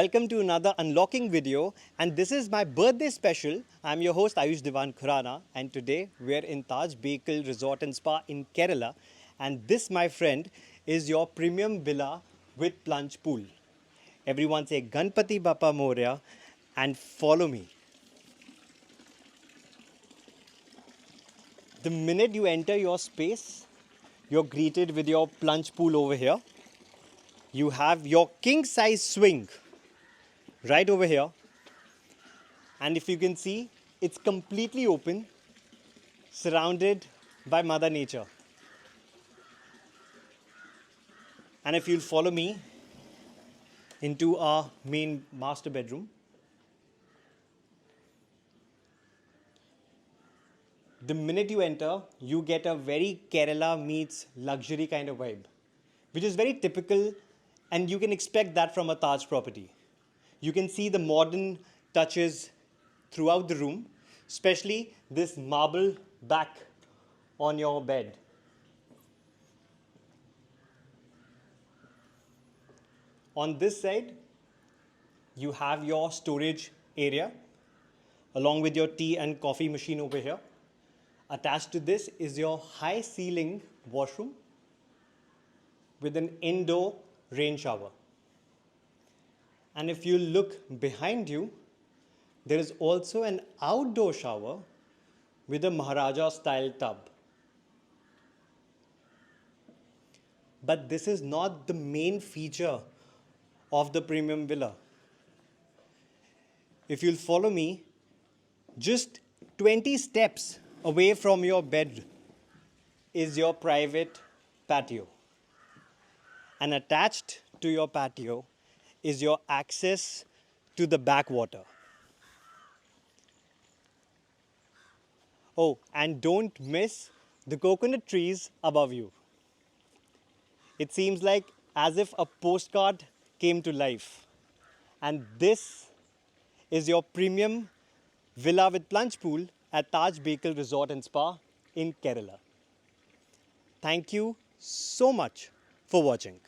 Welcome to another unlocking video, and this is my birthday special. I'm your host Ayush Divan Khurana, and today we're in Taj Bekal Resort and Spa in Kerala, and this, my friend, is your premium villa with plunge pool. Everyone say Ganpati Bappa Moria and follow me. The minute you enter your space, you're greeted with your plunge pool over here. You have your king size swing right over here. And if you can see, it's completely open, surrounded by Mother Nature. And if you'll follow me into our main master bedroom, the minute you enter, you get a very Kerala meets luxury kind of vibe, which is very typical, and you can expect that from a Taj property. You can see the modern touches throughout the room, especially this marble back on your bed. On this side, you have your storage area along with your tea and coffee machine over here. Attached to this is your high ceiling washroom with an indoor rain shower. And if you look behind you, there is also an outdoor shower with a Maharaja style tub. But this is not the main feature of the premium villa. If you'll follow me, just 20 steps away from your bed is your private patio. And attached to your patio is your access to the backwater. Oh, and don't miss the coconut trees above you. It seems like as if a postcard came to life. And this is your premium villa with plunge pool at Taj Bekal Resort and Spa in Kerala. Thank you so much for watching.